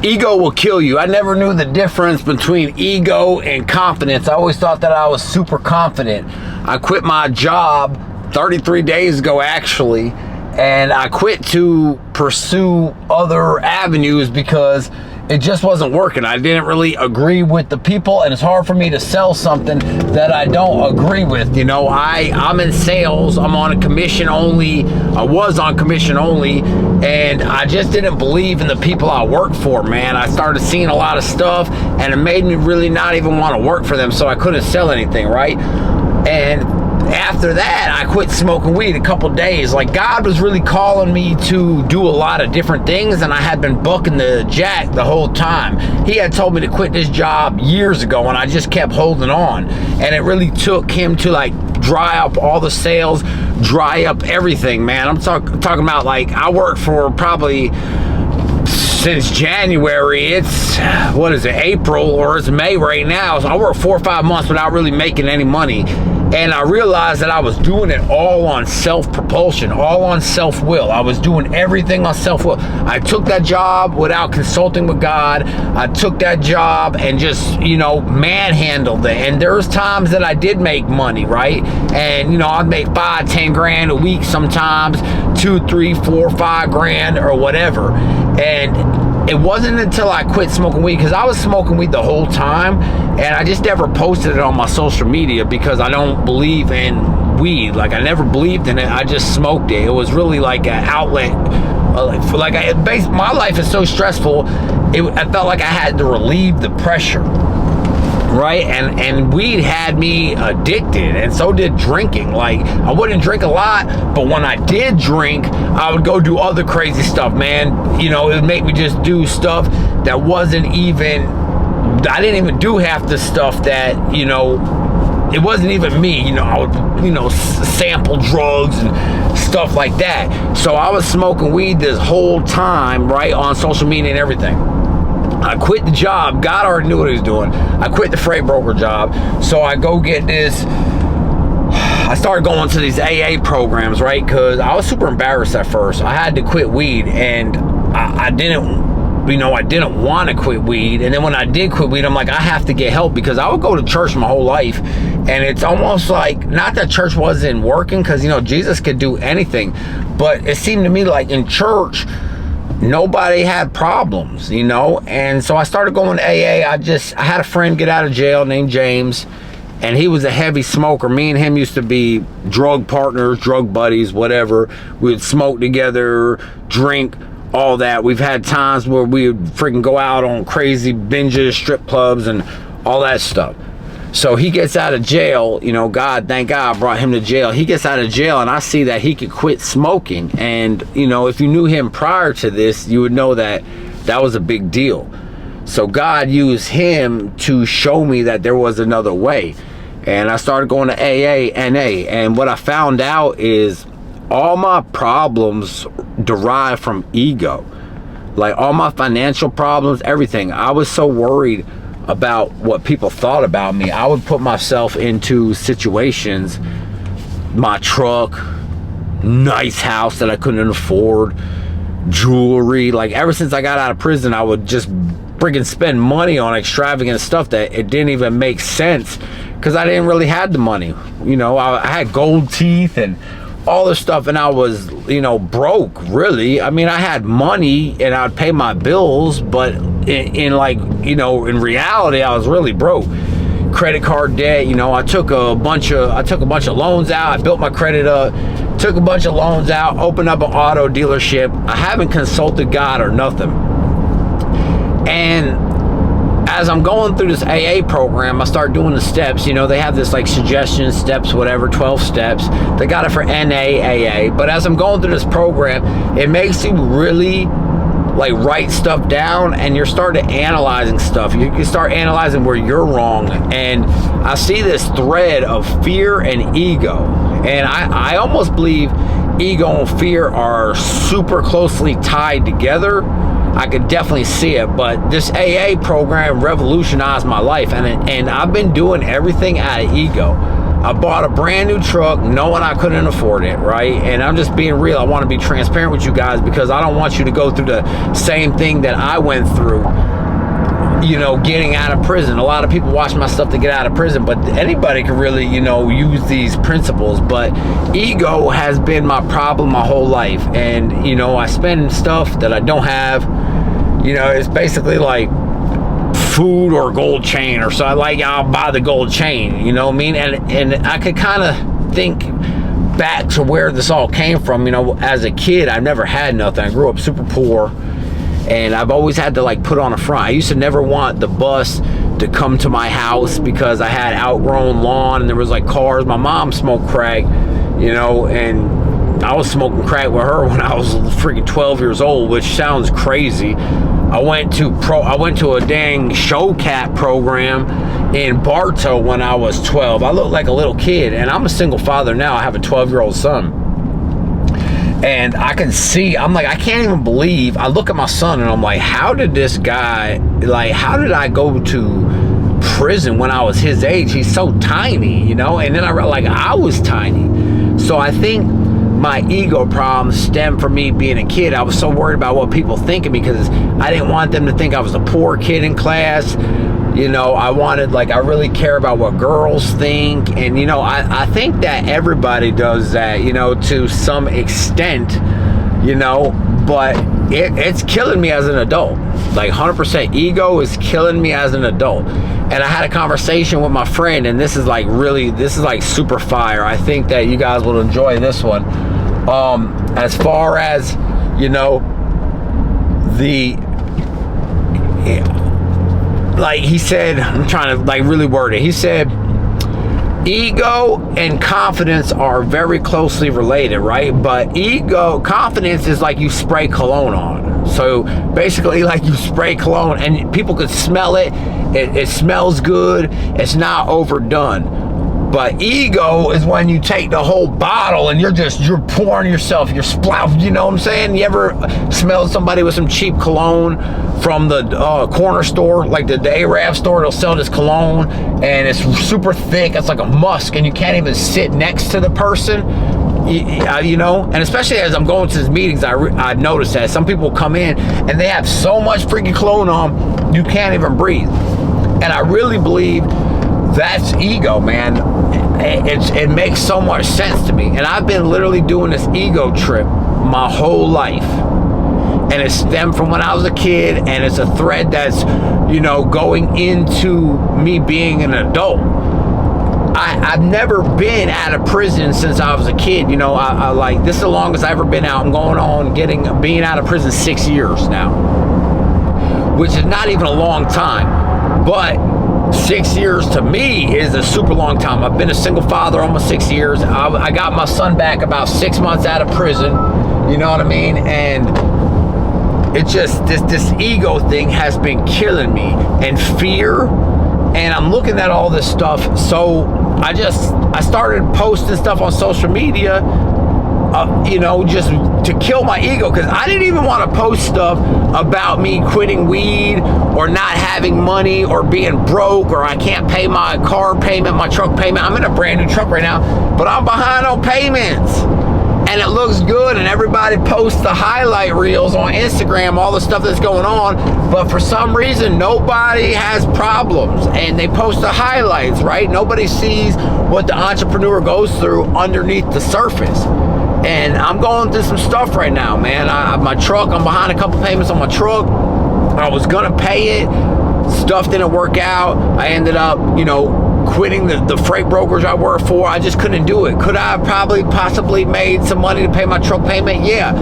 Ego will kill you. I never knew the difference between ego and confidence. I always thought that I was super confident. I quit my job 33 days ago, actually, and I quit to pursue other avenues because it just wasn't working. I didn't really agree with the people, and it's hard for me to sell something that I don't agree with. You know, I'm in sales. I'm on a commission only. I was on commission only, and I just didn't believe in the people I work for, man. I started seeing a lot of stuff, and it made me really not even want to work for them, so I couldn't sell anything, right? And after that, I quit smoking weed a couple days. Like, God was really calling me to do a lot of different things, and I had been bucking the jack the whole time. He had told me to quit this job years ago, and I just kept holding on. And it really took him to, like, dry up all the sales, dry up everything, man. I'm talking about, like, I worked for probably since January. It's, what is it, April, or it's May right now. So I worked 4 or 5 months without really making any money. And I realized that I was doing it all on self-propulsion, all on self-will. I was doing everything on self-will. I took that job without consulting with God. I took that job and just, you know, manhandled it. And there was times that I did make money, right? And, you know, I'd make 5, 10 grand a week sometimes, 2, 3, 4, 5 grand or whatever. And it wasn't until I quit smoking weed, because I was smoking weed the whole time, and I just never posted it on my social media because I don't believe in weed. Like, I never believed in it. I just smoked it. It was really like an outlet. My life is so stressful. I felt like I had to relieve the pressure, right? And weed had me addicted, and so did drinking. Like, I wouldn't drink a lot, but when I did drink, I would go do other crazy stuff, man. You know, it would make me just do stuff that wasn't even, I didn't even do half the stuff that, you know, it wasn't even me. You know, I would, you know, sample drugs and stuff like that. So I was smoking weed this whole time, right, on social media and everything. I quit the job. God already knew what he was doing. I quit the freight broker job. So I go get this. I started going to these AA programs, right? Because I was super embarrassed at first. I had to quit weed, and I didn't, you know, I didn't want to quit weed. And then when I did quit weed, I'm like, I have to get help, because I would go to church my whole life. And it's almost like, not that church wasn't working, because, you know, Jesus could do anything. But it seemed to me like in church, nobody had problems, you know? And so I started going to AA. I had a friend get out of jail named James, and he was a heavy smoker. Me and him used to be drug partners, drug buddies, whatever. We would smoke together, drink, all that. We've had times where we would freaking go out on crazy binges, strip clubs, and all that stuff. So he gets out of jail, you know, thank God brought him to jail. He gets out of jail, and I see that he could quit smoking. And, you know, if you knew him prior to this, you would know that that was a big deal. So God used him to show me that there was another way. And I started going to AA, NA. And what I found out is all my problems derive from ego. Like, all my financial problems, everything. I was so worried about what people thought about me. I would put myself into situations, my truck, nice house that I couldn't afford, jewelry. Like, ever since I got out of prison, I would just freaking spend money on extravagant stuff that it didn't even make sense, because I didn't really have the money. You know, I had gold teeth and all this stuff, and I was, you know, broke, really. I mean, I had money and I'd pay my bills, but in like, you know, in reality, I was really broke. Credit card debt, you know, I took a bunch of loans out. I built my credit up, took a bunch of loans out, opened up an auto dealership. I haven't consulted God or nothing. And as I'm going through this AA program, I start doing the steps. You know, they have this like suggestion steps, whatever, 12 steps. They got it for NA, AA. But as I'm going through this program, it makes you really like write stuff down, and you're starting analyzing stuff. You start analyzing where you're wrong. And I see this thread of fear and ego. And I almost believe ego and fear are super closely tied together. I could definitely see it, but this AA program revolutionized my life, and I've been doing everything out of ego. I bought a brand new truck knowing I couldn't afford it, right? And I'm just being real. I want to be transparent with you guys because I don't want you to go through the same thing that I went through, you know, getting out of prison. A lot of people watch my stuff to get out of prison, but anybody can really, you know, use these principles. But ego has been my problem my whole life. And, you know, I spend stuff that I don't have. You know, it's basically like food or gold chain or so. I'll buy the gold chain, you know what I mean? And I could kind of think back to where this all came from. You know, as a kid, I never had nothing. I grew up super poor, and I've always had to like put on a front. I used to never want the bus to come to my house because I had outgrown lawn and there was like cars. My mom smoked crack, you know, and I was smoking crack with her when I was freaking 12 years old, which sounds crazy. I went to a dang show cat program in Bartow when I was 12. I looked like a little kid, and I'm a single father now. I have a 12-year-old son. And I can see, I'm like, I can't even believe, I look at my son and I'm like, how did this guy, like, how did I go to prison when I was his age? He's so tiny, you know? And then I realized, like, I was tiny. So I think my ego problem stemmed from me being a kid. I was so worried about what people think of me because I didn't want them to think I was a poor kid in class. You know, I really care about what girls think. And, you know, I think that everybody does that, you know, to some extent, you know, but it's killing me as an adult. Like 100% ego is killing me as an adult. And I had a conversation with my friend, and this is like super fire. I think that you guys will enjoy this one. As far as, you know, like he said, I'm trying to like really word it. He said, ego and confidence are very closely related, right? But confidence is like you spray cologne on. So basically like you spray cologne and people could smell it. It smells good. It's not overdone. But ego is when you take the whole bottle and you're pouring yourself, you're splout, you know what I'm saying? You ever smelled somebody with some cheap cologne from the corner store, like the Arab store? They'll sell this cologne and it's super thick. It's like a musk and you can't even sit next to the person, you know? And especially as I'm going to these meetings, I noticed that some people come in and they have so much freaking cologne on, you can't even breathe. And I really believe that's ego, man. It makes so much sense to me. And I've been literally doing this ego trip my whole life. And it stemmed from when I was a kid, and it's a thread that's, you know, going into me being an adult. I've never been out of prison since I was a kid. You know, I like, this is the longest I've ever been out. I'm going on being out of prison 6 years now, which is not even a long time, but 6 years to me is a super long time. I've been a single father almost 6 years. I got my son back about 6 months out of prison. You know what I mean? And it's just this ego thing has been killing me, and fear. And I'm looking at all this stuff. So I started posting stuff on social media, you know, just to kill my ego, because I didn't even want to post stuff about me quitting weed or not having money or being broke or I can't pay my car payment, my truck payment. I'm in a brand new truck right now, but I'm behind on payments. And it looks good, and everybody posts the highlight reels on Instagram, all the stuff that's going on, but for some reason nobody has problems, and they post the highlights, right? Nobody sees what the entrepreneur goes through underneath the surface. And I'm going through some stuff right now, man. My truck, I'm behind a couple payments on my truck. I was gonna pay it, stuff didn't work out. I ended up, you know, quitting the freight brokers I worked for. I just couldn't do it. Could I have possibly made some money to pay my truck payment? Yeah,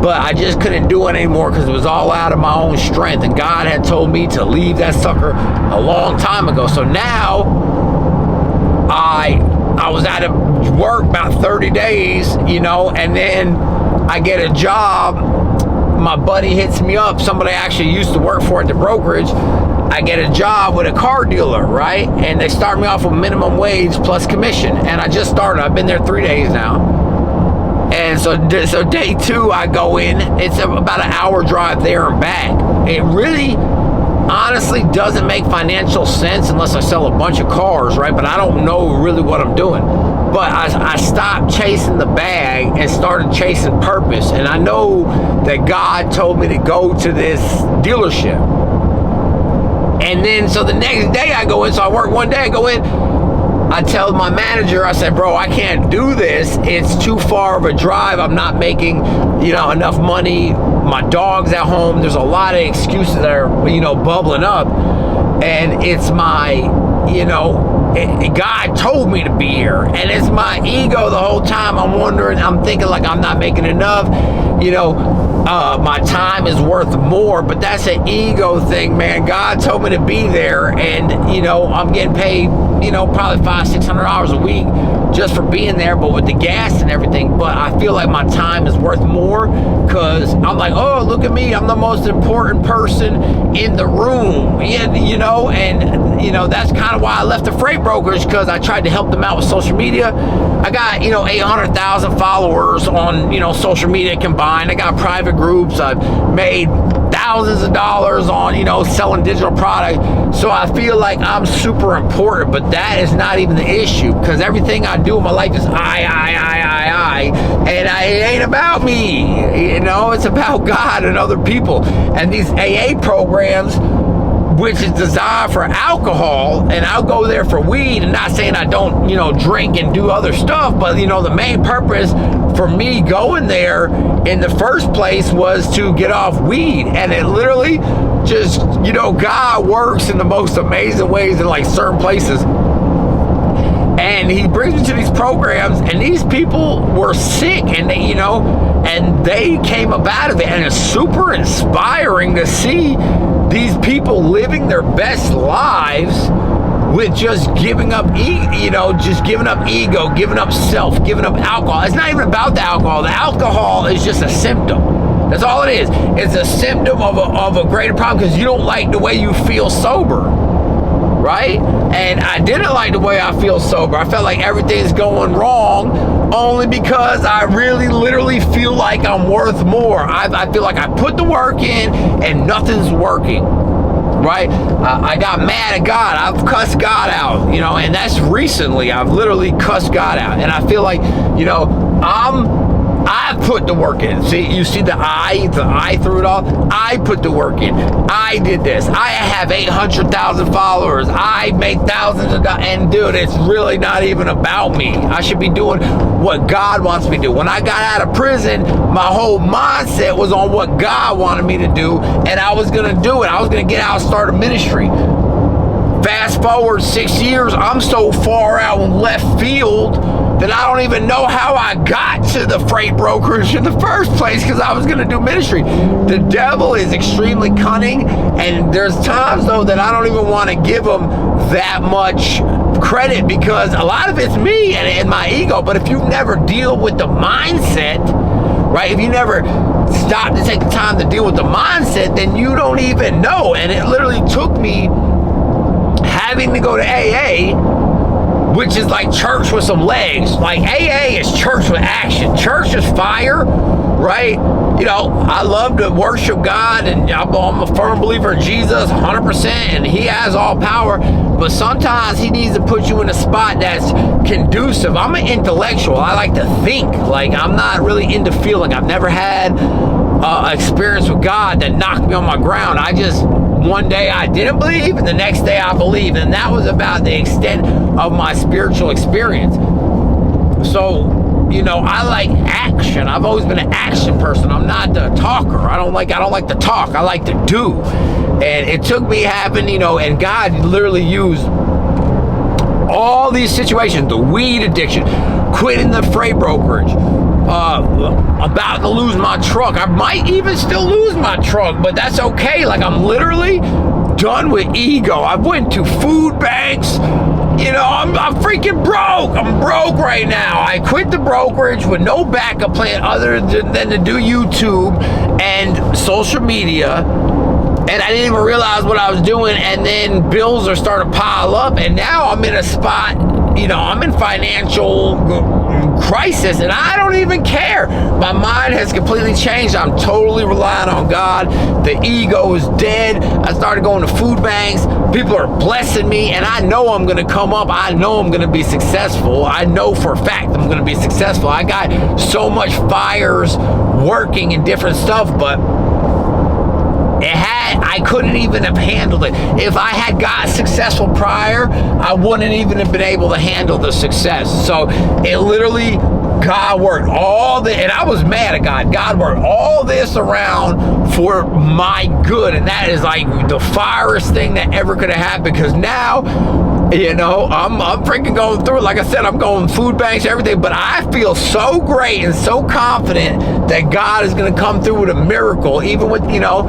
but I just couldn't do it anymore because it was all out of my own strength, and God had told me to leave that sucker a long time ago. So now I was out of work about 30 days, you know, and then I get a job. My buddy hits me up, somebody I actually used to work for at the brokerage. I get a job with a car dealer, right? And they start me off with minimum wage plus commission. And I just started. I've been there 3 days now. And so day 2, I go in. It's about an hour drive there and back. It really, honestly, honestly doesn't make financial sense unless I sell a bunch of cars, right? But I don't know really what I'm doing. But I stopped chasing the bag and started chasing purpose. And I know that God told me to go to this dealership. And then, so the next day I go in, so I work one day, I go in, I tell my manager, I said, bro, I can't do this. It's too far of a drive. I'm not making, enough money. My dog's at home. There's a lot of excuses that are, bubbling up. And it's my, God told me to be here. And it's my ego the whole time. I'm thinking like I'm not making enough. My time is worth more, but that's an ego thing, man. God told me to be there, and I'm getting paid, probably $500-600 a week just for being there, but with the gas and everything. But I feel like my time is worth more because I'm like, oh, look at me, I'm the most important person in the room, and that's kind of why I left the freight brokerage, because I tried to help them out with social media. I got 800,000 followers on social media combined. I got private groups. I've made thousands of dollars on selling digital product. So I feel like I'm super important, but that is not even the issue, because everything I do in my life is I, and it ain't about me. It's about God and other people. And these AA programs, which is designed for alcohol, and I'll go there for weed, and not saying I don't, drink and do other stuff, but the main purpose for me going there in the first place was to get off weed. And it literally just, God works in the most amazing ways in like certain places. And he brings me to these programs, and these people were sick, and they came up out of it, and it's super inspiring to see these people living their best lives with just giving up, just giving up ego, giving up self, giving up alcohol. It's not even about the alcohol. The alcohol is just a symptom. That's all it is. It's a symptom of a greater problem, because you don't like the way you feel sober, right? And I didn't like the way I feel sober. I felt like everything's going wrong only because I really literally feel like I'm worth more. I feel like I put the work in and nothing's working, right? I got mad at God. I've cussed God out, and that's recently. I've literally cussed God out. And I feel like, I put the work in. You see the I through it all? I put the work in. I did this. I have 800,000 followers. I make thousands of dollars. And dude, it's really not even about me. I should be doing what God wants me to do. When I got out of prison, my whole mindset was on what God wanted me to do, and I was going to do it. I was going to get out and start a ministry. Fast forward 6 years, I'm so far out in left field that I don't even know how I got to the freight brokerage in the first place, because I was going to do ministry. The devil is extremely cunning, and there's times, though, that I don't even want to give him that much credit, because a lot of it's me and my ego. But if you never deal with the mindset, right, if you never stop to take the time to deal with the mindset, then you don't even know. And it literally took me having to go to AA, which is like church with some legs. Like AA is church with action. Church is fire, right? I love to worship God, and I'm a firm believer in Jesus 100%, and he has all power. But sometimes he needs to put you in a spot that's conducive. I'm an intellectual. I like to think. Like, I'm not really into feeling. I've never had experience with God that knocked me on my ground. One day I didn't believe, and the next day I believed, and that was about the extent of my spiritual experience. So, I like action. I've always been an action person. I'm not the talker. I don't like to talk. I like to do. And it took me having, and God literally used all these situations: the weed addiction, quitting the freight brokerage, about to lose my truck. I might even still lose my truck, but that's okay. Like, I'm literally done with ego. I went to food banks. I'm freaking broke. I'm broke right now. I quit the brokerage with no backup plan other than to do YouTube and social media. And I didn't even realize what I was doing. And then bills are starting to pile up. And now I'm in a spot, I'm in financial crisis, and I don't even care. My mind has completely changed. I'm totally relying on God. The ego is dead. I started going to food banks. People are blessing me, and I know I'm going to come up. I know I'm going to be successful. I know for a fact I'm going to be successful. I got so much fires working and different stuff, but I couldn't even have handled it. If I had got successful prior, I wouldn't even have been able to handle the success. So it literally, God worked all the, and I was mad at God. God worked all this around for my good, and that is like the firest thing that ever could have happened, because now, you know, I'm freaking going through it. Like I said, I'm going food banks, everything, but I feel so great and so confident that God is going to come through with a miracle. Even with, you know,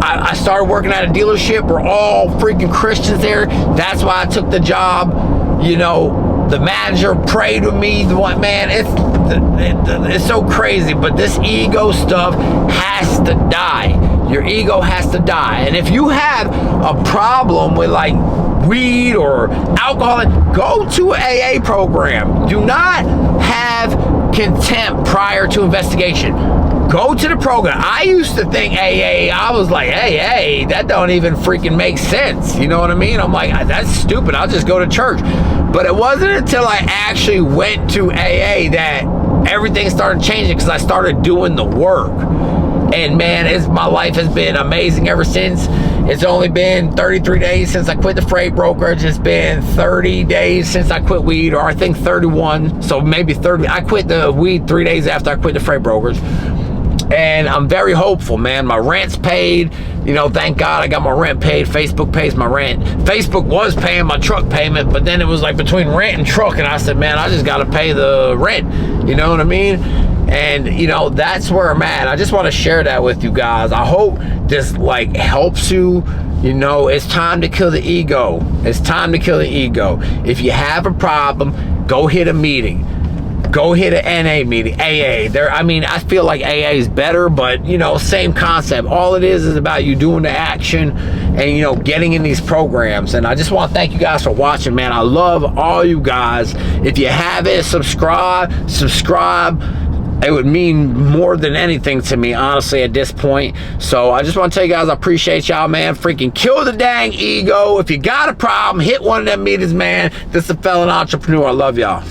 I started working at a dealership. We're all freaking Christians there. That's why I took the job. You know, the manager prayed with me. The one, man, it's so crazy. But this ego stuff has to die. Your ego has to die. And if you have a problem with like weed or alcohol, go to an AA program. Do not have contempt prior to investigation. Go to the program. I used to think AA, I was like, AA, that don't even freaking make sense. You know what I mean? I'm like, that's stupid. I'll just go to church. But it wasn't until I actually went to AA that everything started changing, because I started doing the work. And man, my life has been amazing ever since. It's only been 33 days since I quit the freight brokerage. It's been 30 days since I quit weed, or I think 31. So maybe 30. I quit the weed 3 days after I quit the freight brokerage. And I'm very hopeful, man. My rent's paid. You know, thank God I got my rent paid. Facebook pays my rent. Facebook was paying my truck payment, but then it was like between rent and truck, and I said, man, I just got to pay the rent. You know what I mean? And, you know, that's where I'm at. I just want to share that with you guys. I hope this, like, helps you. You know, it's time to kill the ego. It's time to kill the ego. If you have a problem, go hit a meeting. Go hit an NA meeting, AA. I mean, I feel like AA is better, but, you know, same concept. All it is about you doing the action and, you know, getting in these programs. And I just want to thank you guys for watching, man. I love all you guys. If you haven't, subscribe. It would mean more than anything to me, honestly, at this point. So I just want to tell you guys, I appreciate y'all, man. Freaking kill the dang ego. If you got a problem, hit one of them meetings, man. This is the Felon Entrepreneur. I love y'all.